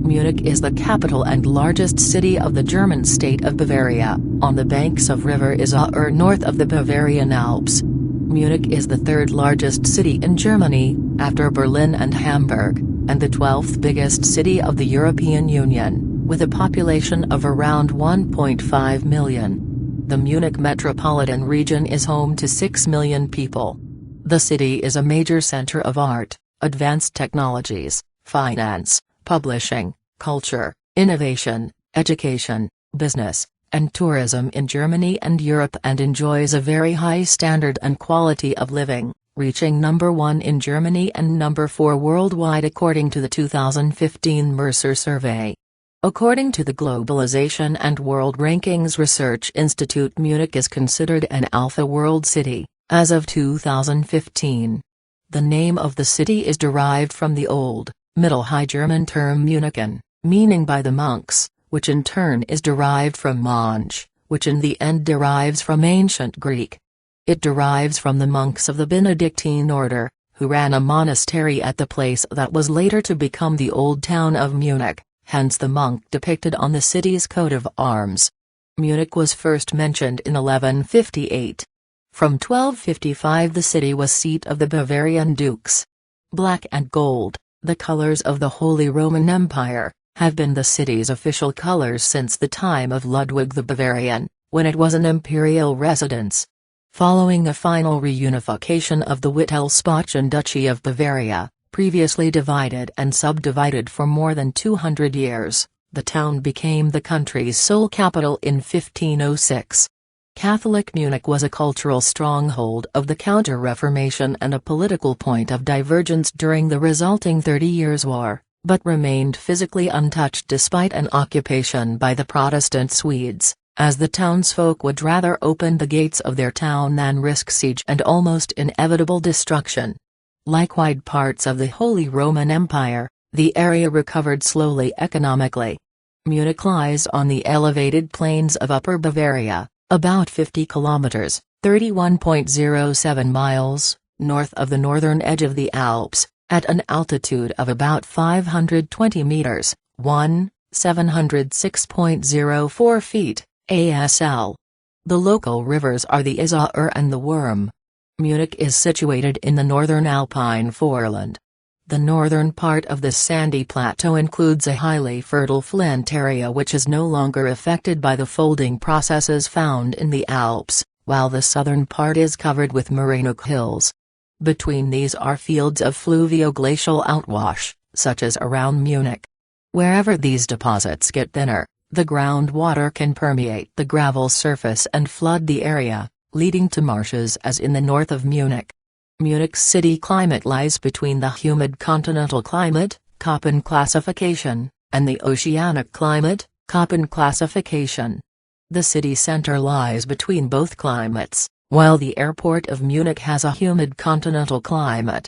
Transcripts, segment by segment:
Munich is the capital and largest city of the German state of Bavaria, on the banks of River Isar north of the Bavarian Alps. Munich is the third largest city in Germany, after Berlin and Hamburg, and the 12th biggest city of the European Union, with a population of around 1.5 million. The Munich Metropolitan Region is home to 6 million people. The city is a major center of art, advanced technologies, finance, publishing, culture, innovation, education, business, and tourism in Germany and Europe, and enjoys a very high standard and quality of living, reaching number 1 in Germany and number 4 worldwide according to the 2015 Mercer survey. According to the Globalization and World Rankings Research Institute, Munich is considered an Alpha World City, as of 2015. The name of the city is derived from the Old, Middle High German term Munichen, meaning by the monks, which in turn is derived from Mönch, which in the end derives from ancient Greek. It derives from the monks of the Benedictine order, who ran a monastery at the place that was later to become the old town of Munich, hence the monk depicted on the city's coat of arms. Munich was first mentioned in 1158. From 1255 the city was seat of the Bavarian dukes. Black and gold, the colors of the Holy Roman Empire, have been the city's official colors since the time of Ludwig the Bavarian, when it was an imperial residence. Following a final reunification of the Wittelsbachen Duchy of Bavaria, previously divided and subdivided for more than 200 years, the town became the country's sole capital in 1506. Catholic Munich was a cultural stronghold of the Counter-Reformation and a political point of divergence during the resulting 30 Years' War, but remained physically untouched despite an occupation by the Protestant Swedes, as the townsfolk would rather open the gates of their town than risk siege and almost inevitable destruction. Like wide parts of the Holy Roman Empire, the area recovered slowly economically. Munich lies on the elevated plains of Upper Bavaria, about 50 kilometers, 31.07 miles, north of the northern edge of the Alps, at an altitude of about 520 meters, 706.04 feet, ASL. The local rivers are the Isar and the Wurm. Munich is situated in the northern Alpine foreland. The northern part of the sandy plateau includes a highly fertile flint area which is no longer affected by the folding processes found in the Alps, while the southern part is covered with morainic hills. Between these are fields of fluvio-glacial outwash, such as around Munich. Wherever these deposits get thinner, the groundwater can permeate the gravel surface and flood the area, leading to marshes as in the north of Munich. Munich's city climate lies between the humid continental climate, Köppen classification, and the oceanic climate, Köppen classification. The city center lies between both climates, while the airport of Munich has a humid continental climate.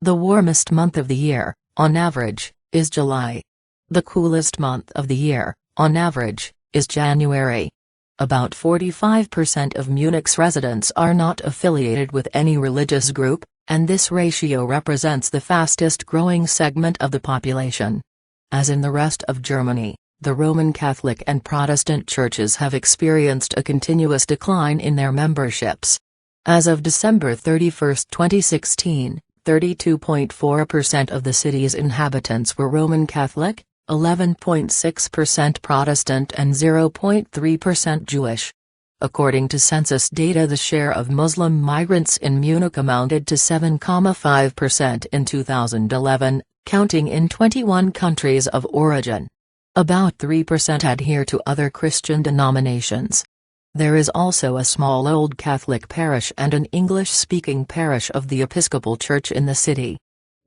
The warmest month of the year, on average, is July. The coolest month of the year, on average, is January. About 45% of Munich's residents are not affiliated with any religious group, and this ratio represents the fastest growing segment of the population. As in the rest of Germany, the Roman Catholic and Protestant churches have experienced a continuous decline in their memberships. As of December 31, 2016, 32.4% of the city's inhabitants were Roman Catholic, 11.6% Protestant and 0.3% Jewish. According to census data, the share of Muslim migrants in Munich amounted to 7.5% in 2011, counting in 21 countries of origin. About 3% adhere to other Christian denominations. There is also a small Old Catholic parish and an English-speaking parish of the Episcopal Church in the city.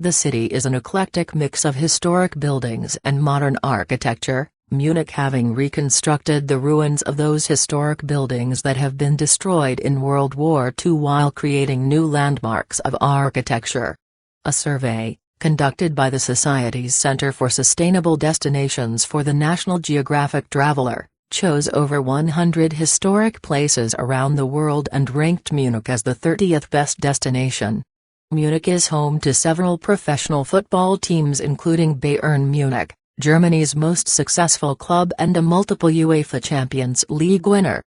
The city is an eclectic mix of historic buildings and modern architecture, Munich having reconstructed the ruins of those historic buildings that have been destroyed in World War II while creating new landmarks of architecture. A survey, conducted by the Society's Center for Sustainable Destinations for the National Geographic Traveler, chose over 100 historic places around the world and ranked Munich as the 30th best destination. Munich is home to several professional football teams including Bayern Munich, Germany's most successful club and a multiple UEFA Champions League winner.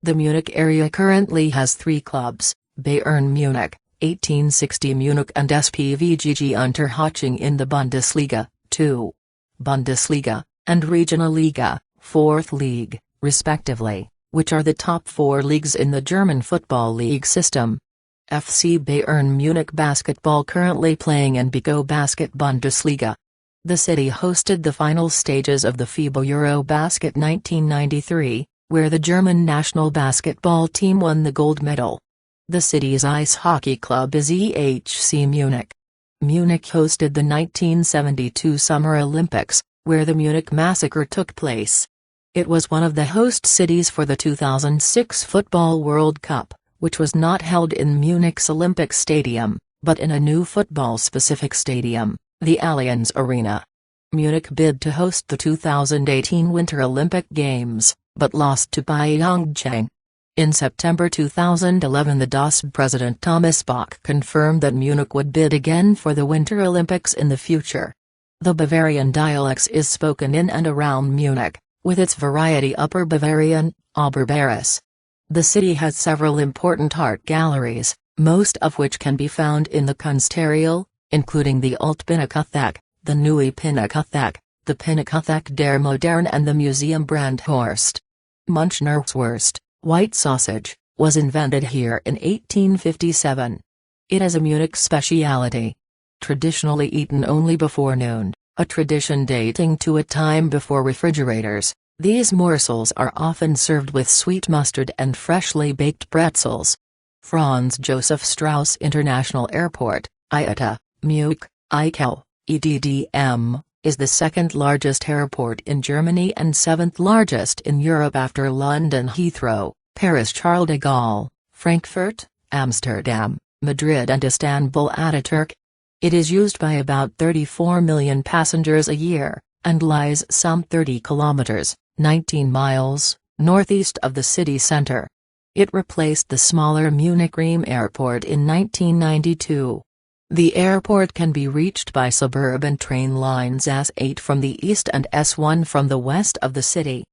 The Munich area currently has 3 clubs, Bayern Munich, 1860 Munich and SpVgg Unterhaching in the Bundesliga, 2. Bundesliga, and Regionalliga, 4th League, respectively, which are the top 4 leagues in the German football league system. FC Bayern Munich basketball currently playing in Bigo Basket Bundesliga. The city hosted the final stages of the FIBA Eurobasket 1993, where the German national basketball team won the gold medal. The city's ice hockey club is EHC Munich. Munich hosted the 1972 Summer Olympics, where the Munich Massacre took place. It was one of the host cities for the 2006 Football World Cup, which was not held in Munich's Olympic Stadium, but in a new football-specific stadium, the Allianz Arena. Munich bid to host the 2018 Winter Olympic Games, but lost to Pyeongchang. In September 2011, the DOSB president Thomas Bach confirmed that Munich would bid again for the Winter Olympics in the future. The Bavarian dialects is spoken in and around Munich, with its variety Upper Bavarian, Oberbayerisch. The city has several important art galleries, most of which can be found in the Kunsthalle, including the Alt-Pinakothek, the Neue Pinakothek, the Pinakothek der Moderne and the Museum Brandhorst. Munchnerwurst, white sausage, was invented here in 1857. It is a Munich speciality. Traditionally eaten only before noon, a tradition dating to a time before refrigerators, these morsels are often served with sweet mustard and freshly baked pretzels. Franz Joseph Strauss International Airport, IATA, Munich, ICAO, EDDM, is the second largest airport in Germany and 7th largest in Europe after London Heathrow, Paris Charles de Gaulle, Frankfurt, Amsterdam, Madrid and Istanbul Ataturk. It is used by about 34 million passengers a year, and lies some 30 kilometers, 19 miles, northeast of the city center. It replaced the smaller Munich Riem Airport in 1992. The airport can be reached by suburban train lines S8 from the east and S1 from the west of the city.